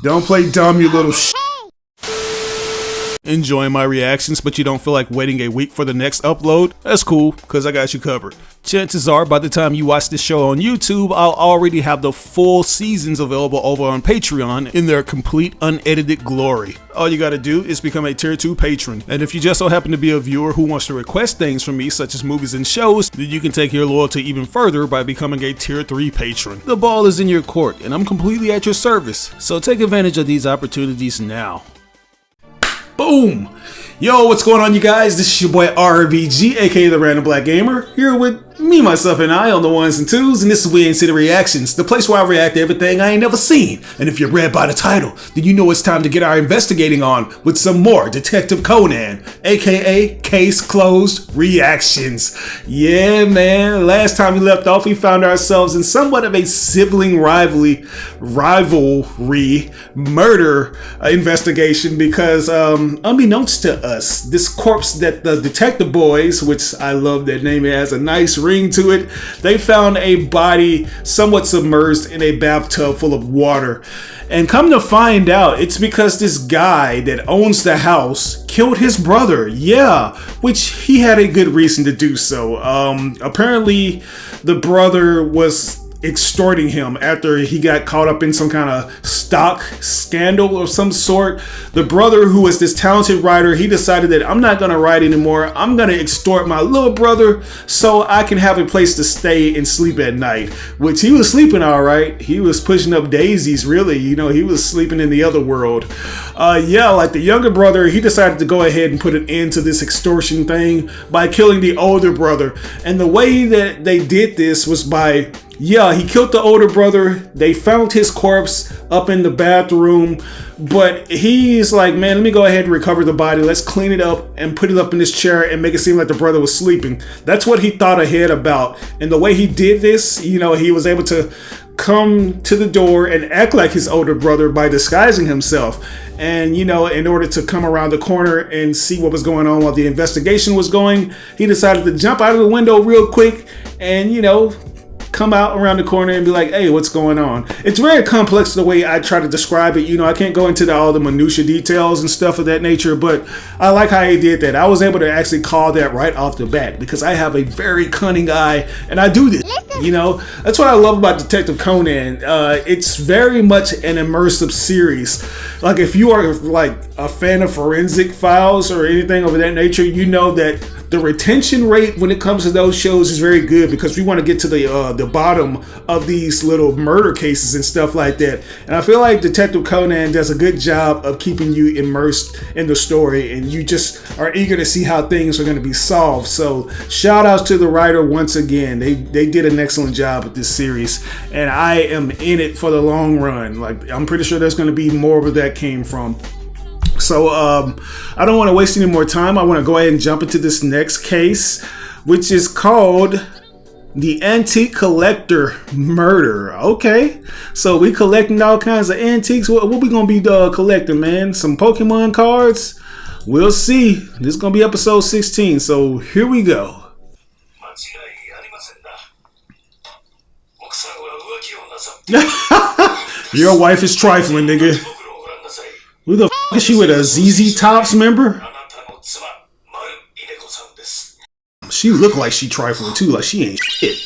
Don't play dumb, you little sh**. Enjoying my reactions, but you don't feel like waiting a week for the next upload? That's cool, because I got you covered. Chances are, by the time you watch this show on YouTube, I'll already have the full seasons available over on Patreon in their complete unedited glory. All you gotta do is become a tier 2 patron. And if you just so happen to be a viewer who wants to request things from me, such as movies and shows, then you can take your loyalty even further by becoming a tier 3 patron. The ball is in your court, and I'm completely at your service, so take advantage of these opportunities now. Boom! Yo, what's going on, you guys? This is your boy RVG, aka the Random Black Gamer, here with me, myself, and I on the ones and twos, and this is We Ain't See the Reactions, the place where I react to everything I ain't never seen. And if you're read by the title, then you know it's time to get our investigating on with some more Detective Conan, aka Case Closed reactions. Yeah, man, last time we left off, we found ourselves in somewhat of a sibling rivalry murder investigation because, unbeknownst to us, this corpse that the detective boys, which I love that name, it has a nice ring to it, they found a body somewhat submerged in a bathtub full of water. And come to find out, it's because this guy that owns the house killed his brother. Yeah, which he had a good reason to do so. Apparently the brother was extorting him after he got caught up in some kind of stock scandal of some sort. The brother, who was this talented writer, he decided that I'm not gonna write anymore. I'm gonna extort my little brother so I can have a place to stay and sleep at night. Which he was sleeping all right. He was pushing up daisies, really. You know, he was sleeping in the other world. Yeah, like the younger brother, he decided to go ahead and put an end to this extortion thing by killing the older brother. And the way that they did this was by, yeah, he killed the older brother. They found his corpse up in the bathroom, but he's like, man, let me go ahead and recover the body. Let's clean it up and put it up in this chair and make it seem like the brother was sleeping. That's what he thought ahead about. And the way he did this, you know, he was able to come to the door and act like his older brother by disguising himself. And, you know, in order to come around the corner and see what was going on while the investigation was going, he decided to jump out of the window real quick and, you know, come out around the corner and be like, hey, what's going on? It's very complex the way I try to describe it. You know, I can't go into all the minutia details and stuff of that nature, but I like how he did that. I was able to actually call that right off the bat because I have a very cunning eye and I do this. You know, that's what I love about Detective Conan. It's very much an immersive series. Like if you are like a fan of forensic files or anything of that nature, you know that the retention rate when it comes to those shows is very good because we want to get to the bottom of these little murder cases and stuff like that. And I feel like Detective Conan does a good job of keeping you immersed in the story and you just are eager to see how things are going to be solved. So shout outs to the writer once again. They did an excellent job with this series and I am in it for the long run. Like I'm pretty sure there's going to be more where that came from. So I don't want to waste any more time. I want to go ahead and jump into this next case, which is called the Antique Collector Murder. Okay, so we collecting all kinds of antiques. What we gonna be collecting, man? Some Pokemon cards? We'll see. This is gonna be episode 16. So here we go. Your wife is trifling, nigga. Who the f*** is she with, a ZZ Toughts member? She look like she trifling too, like she ain't shit.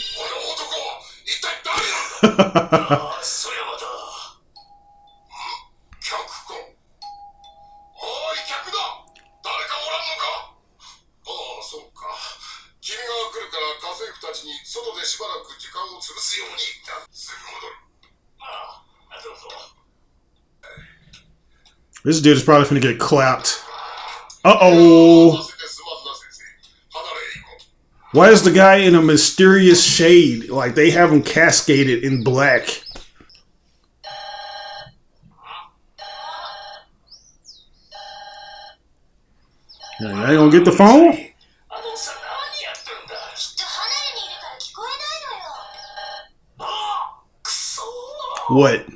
This dude is probably finna get clapped. Uh-oh. Why is the guy in a mysterious shade? Like they have him cascaded in black. You ain't gonna get the phone? What?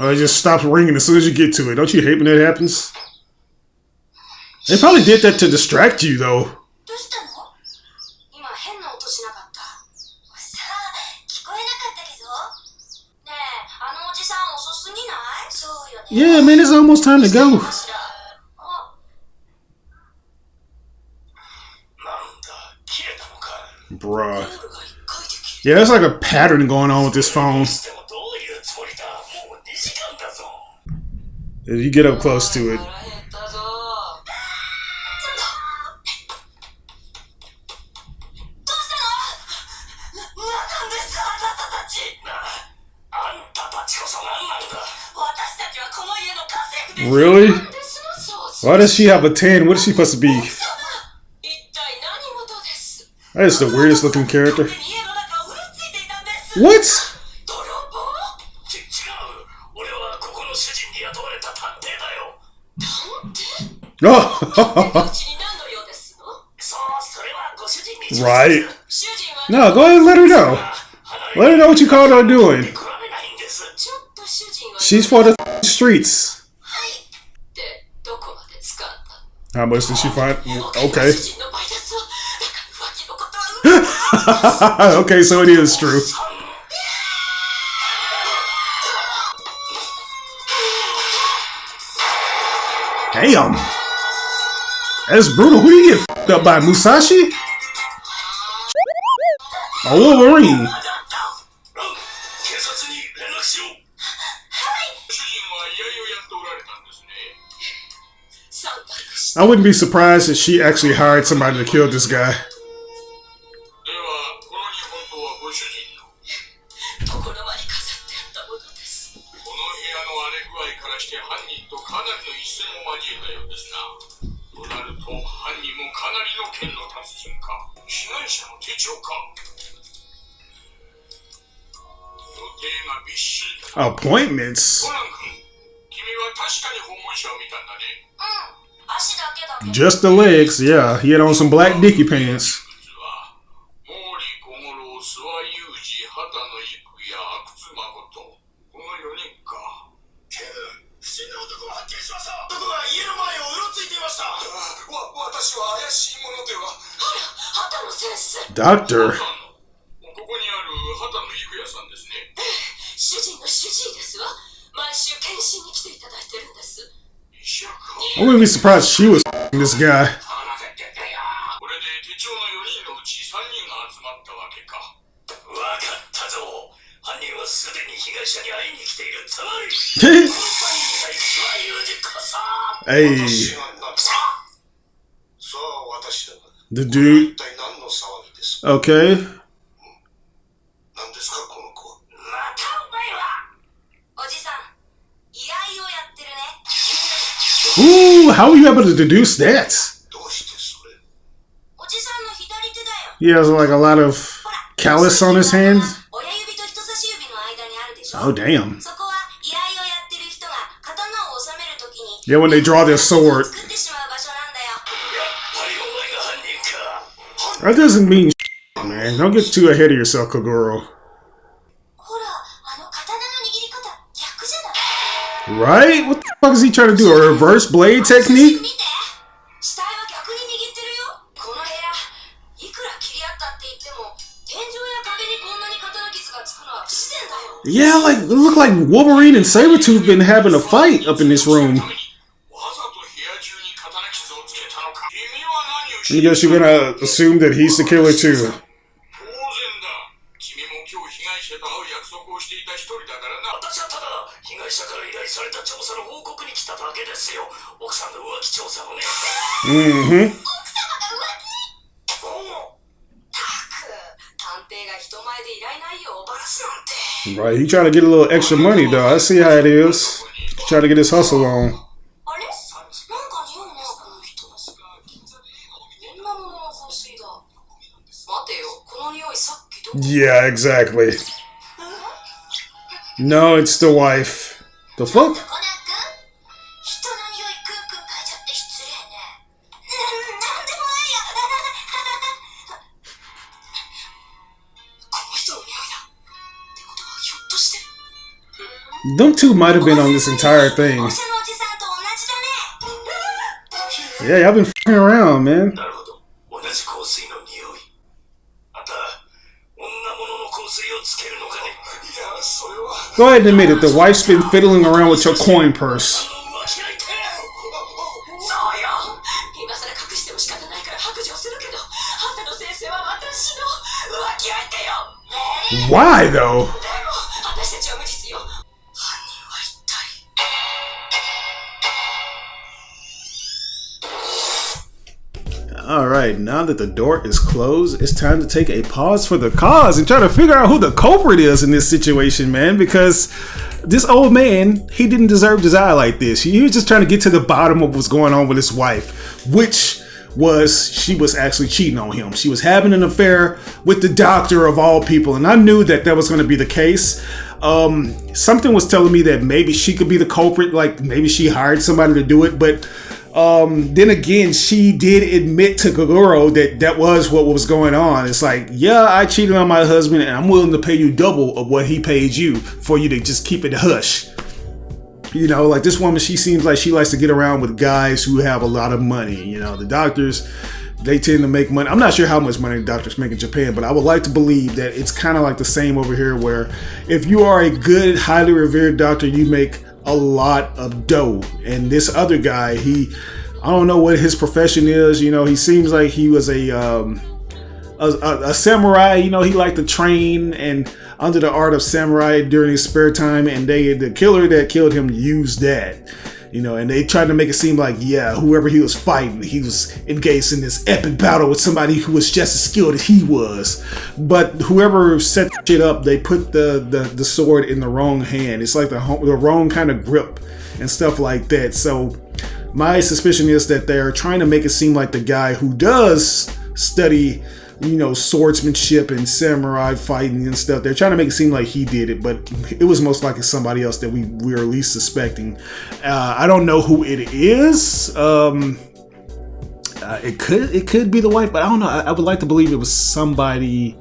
Oh, it just stops ringing as soon as you get to it. Don't you hate when that happens? They probably did that to distract you, though. Yeah, man, it's almost time to go. Bruh. Yeah, there's like a pattern going on with this phone. You get up close to it. Really? Why does she have a 10? What is she supposed to be? That is the weirdest looking character. What? Oh. Right. No, go ahead and let her know. Let her know what you called her doing. She's for the streets. How much did she find? Okay. Okay, so it is true. Damn. That's brutal. Who do you get f***ed up by? Musashi? A Wolverine. I wouldn't be surprised if she actually hired somebody to kill this guy. Appointments? Just the legs, yeah. He had on some black dicky pants. Doctor. I wouldn't be surprised she was this guy. Hey. The dude. Okay. Ooh, how were you able to deduce that? He has like a lot of callus on his hands. Oh, damn. Yeah, when they draw their sword. That doesn't mean shit, man. Don't get too ahead of yourself, Kogoro. Right? What the fuck is he trying to do? A reverse blade technique? Yeah, like it looked like Wolverine and Sabretooth been having a fight up in this room. I guess you're gonna assume that he's the killer too. Mm-hmm. Right, he trying to get a little extra money though. I see how it is. He's trying to get his hustle on. Yeah, exactly. No, it's the wife. The fuck? Them two might have been on this entire thing. Yeah, I've been f***ing around, man. Go ahead and admit it, the wife's been fiddling around with your coin purse. Why though? Alright, now that the door is closed, it's time to take a pause for the cause and try to figure out who the culprit is in this situation, man, because this old man, he didn't deserve to die like this. He was just trying to get to the bottom of what's going on with his wife, which was she was actually cheating on him. She was having an affair with the doctor of all people, and I knew that that was going to be the case. Something was telling me that maybe she could be the culprit, like maybe she hired somebody to do it, but then again, she did admit to Kaguro that that was what was going on. It's like, yeah, I cheated on my husband and I'm willing to pay you double of what he paid you for you to just keep it hush. You know, like this woman, she seems like she likes to get around with guys who have a lot of money. You know, the doctors, they tend to make money. I'm not sure how much money the doctors make in Japan, but I would like to believe that it's kind of like the same over here, where if you are a good, highly revered doctor, you make a lot of dough. And this other guy, I don't know what his profession is. You know, he seems like he was a samurai. You know, he liked to train and under the art of samurai during his spare time, and the killer that killed him used that. You know, and they tried to make it seem like, yeah, whoever he was fighting, he was engaged in this epic battle with somebody who was just as skilled as he was. But whoever set the shit up, they put the sword in the wrong hand. It's like the wrong kind of grip and stuff like that. So my suspicion is that they're trying to make it seem like the guy who does study, you know, swordsmanship and samurai fighting and stuff, they're trying to make it seem like he did it, but it was most likely somebody else that we were at least suspecting. I don't know who it is. It could be the wife, but I don't know. I would like to believe it was somebody.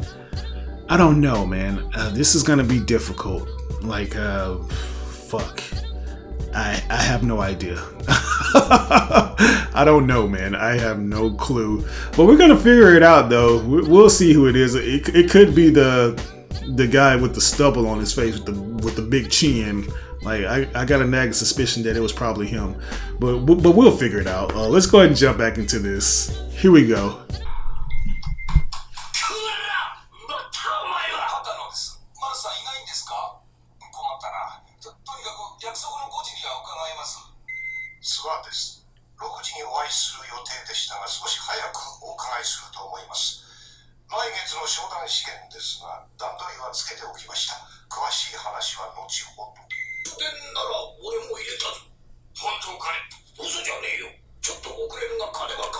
I don't know, man. This is gonna be difficult. Like, fuck. I have no idea. I don't know, man. I have no clue. But we're gonna figure it out, though. We'll see who it is. It could be the guy with the stubble on his face with the big chin. Like I got a nagging suspicion that it was probably him. But we'll figure it out. Let's go ahead and jump back into this. Here we go.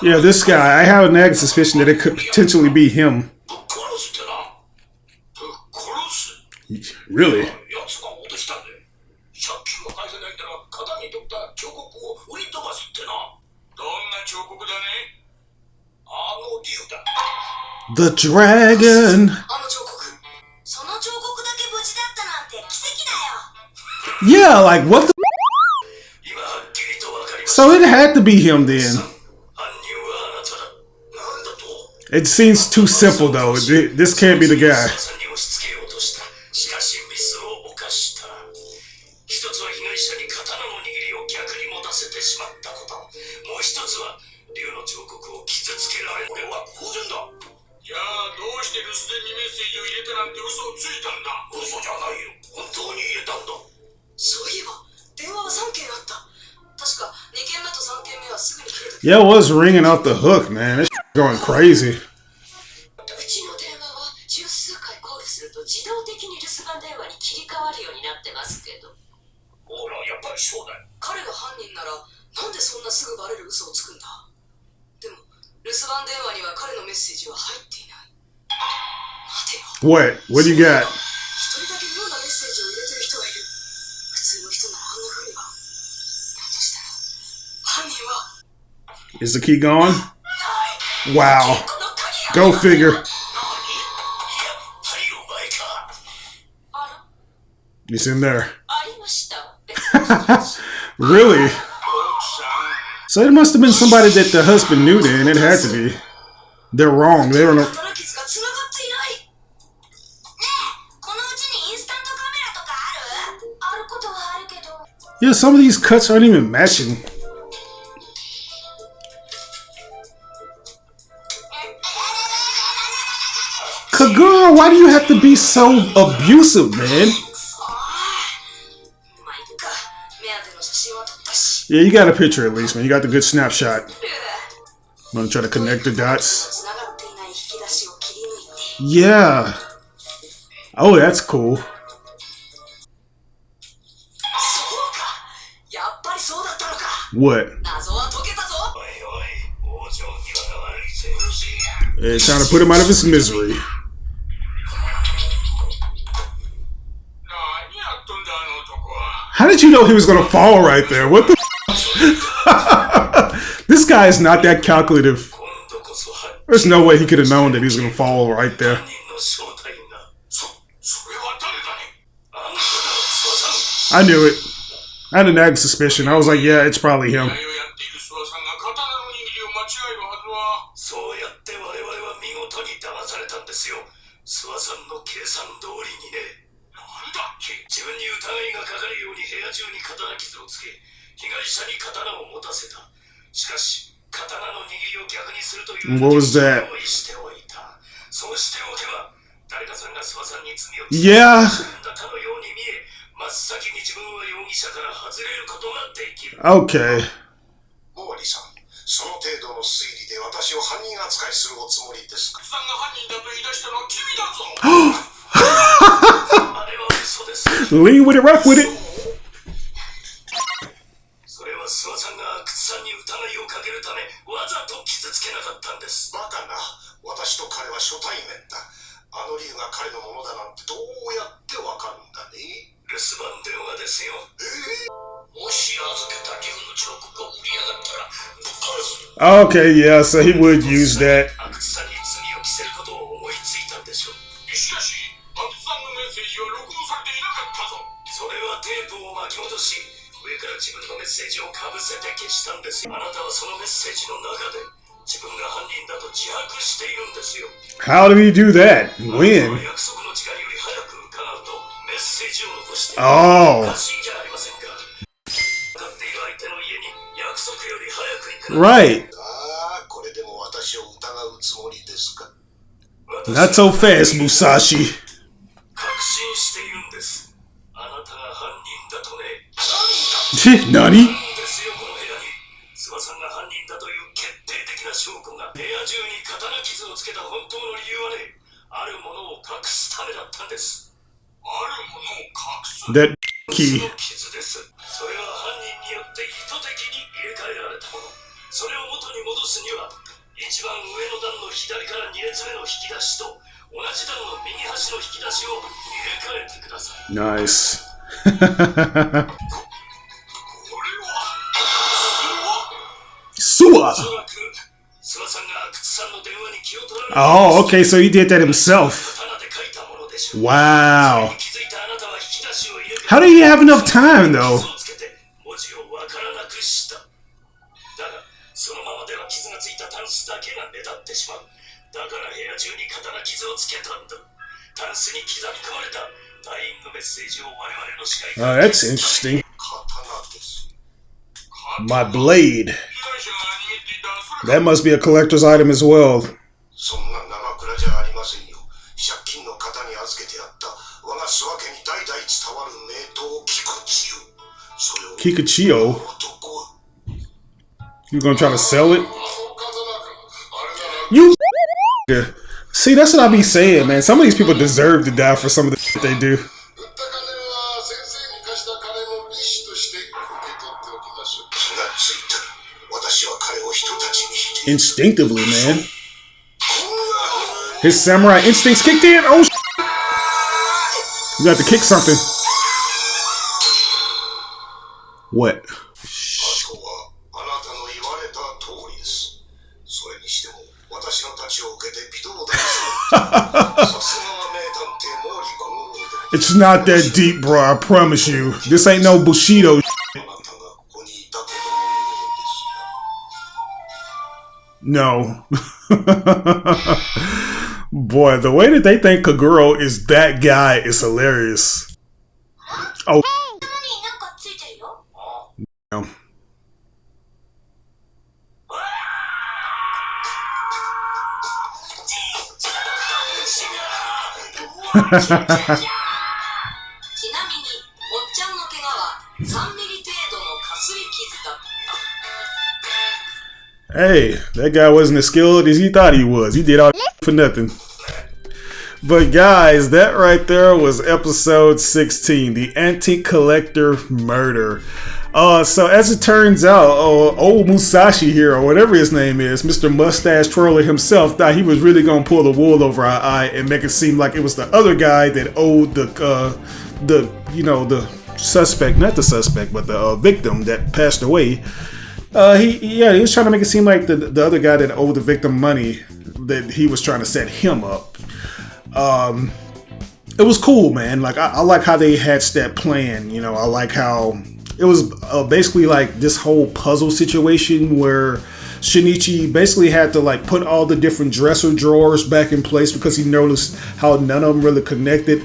Yeah, this guy, I have a nagging suspicion that it could potentially be him. Really? The dragon. Yeah, like what the? So it had to be him then. It seems too simple though. This can't be the guy. Yeah, it was ringing off the hook, man. This going crazy. What? What do you got? Is the key gone? Wow. Go figure. He's in there. Really? So it must have been somebody that the husband knew then. It had to be. They're wrong. They don't know. Yeah, some of these cuts aren't even matching. Kagura, why do you have to be so abusive, man? Yeah, you got a picture at least, man. You got the good snapshot. I'm gonna try to connect the dots. Yeah. Oh, that's cool. What? They're trying to put him out of his misery. How did you know he was gonna fall right there? What the? This guy is not that calculative. There's no way he could have known that he was gonna fall right there. I knew it. I had a nagging suspicion. I was like, yeah, it's probably him. What was that? Yeah. Okay. Lean with it, rock with it. Okay, yeah, so he would use that. How did he do that? When? Oh. Right. Not so fast, Musashi. Nani? That key. Nice. Sua. Oh, okay, so he did that himself. Wow. How did he have enough time, though? Oh, that's interesting. My blade. That must be a collector's item as well. Kikuchiyo? You gonna try to sell it? You. See, that's what I be saying, man. Some of these people deserve to die for some of the shit they do. Instinctively, man. His samurai instincts kicked in. Oh, shit. You got to kick something. What? It's not that deep, bro. I promise you. This ain't no Bushido. No. Boy, the way that they think Kaguro is that guy is hilarious. Oh. Hey, that guy wasn't as skilled as he thought he was. He did all for nothing. But guys, that right there was episode 16, the Antique Collector Murder. So as it turns out, old Musashi here, or whatever his name is, Mr. Mustache Twirler himself, thought he was really gonna pull the wool over our eye and make it seem like it was the other guy that owed the suspect, not the suspect, but the victim that passed away. He was trying to make it seem like the other guy that owed the victim money, that he was trying to set him up. It was cool, man. Like I like how they hatched that plan. You know, I like how it was basically like this whole puzzle situation where Shinichi basically had to like put all the different dresser drawers back in place because he noticed how none of them really connected.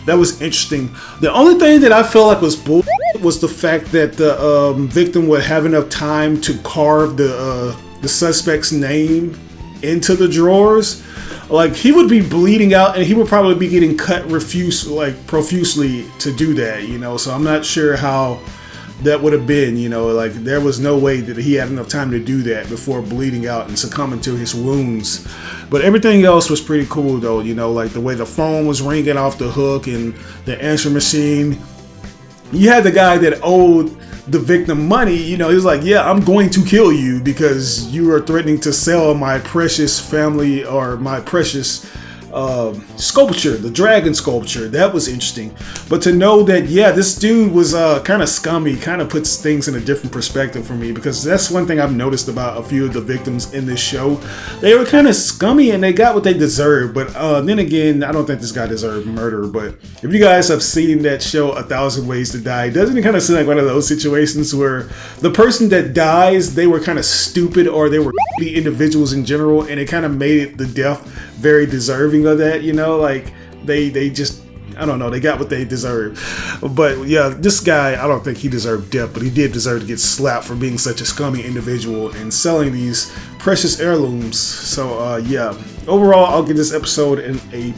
That was interesting. The only thing that I felt like was bull was the fact that the victim would have enough time to carve the suspect's name into the drawers. Like he would be bleeding out, and he would probably be getting cut profusely to do that. You know, so I'm not sure how that would have been. You know, like there was no way that he had enough time to do that before bleeding out and succumbing to his wounds. But everything else was pretty cool, though. You know, like the way the phone was ringing off the hook and the answer machine. You had the guy that owed the victim money. You know, he was like, yeah, I'm going to kill you because you are threatening to sell my precious family, or my precious sculpture, the dragon sculpture. That was interesting. But to know that, yeah, this dude was kind of scummy, kind of puts things in a different perspective for me, because that's one thing I've noticed about a few of the victims in this show. They were kind of scummy and they got what they deserved. But then again, I don't think this guy deserved murder. But if you guys have seen that show 1,000 Ways to Die, doesn't it kind of seem like one of those situations where the person that dies, they were kind of stupid, or they were individuals in general, and it kind of made the death very deserving of that, you know, like they just, I don't know, they got what they deserved. But yeah, this guy, I don't think he deserved death, but he did deserve to get slapped for being such a scummy individual and selling these precious heirlooms. So yeah, overall I'll give this episode an A+.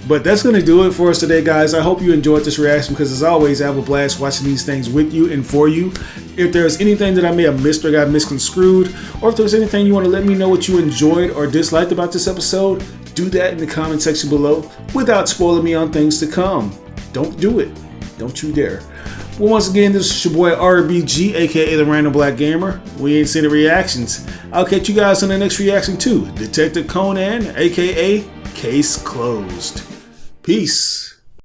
But that's gonna do it for us today, guys. I hope you enjoyed this reaction, because as always, I have a blast watching these things with you and for you. If there's anything that I may have missed or got misconstrued, or if there's anything you want to let me know what you enjoyed or disliked about this episode, do that in the comment section below without spoiling me on things to come. Don't do it. Don't you dare. Well, once again, this is your boy RBG, aka the Random Black Gamer. We ain't seen the reactions. I'll catch you guys on the next reaction to Detective Conan, aka Case Closed. Peace.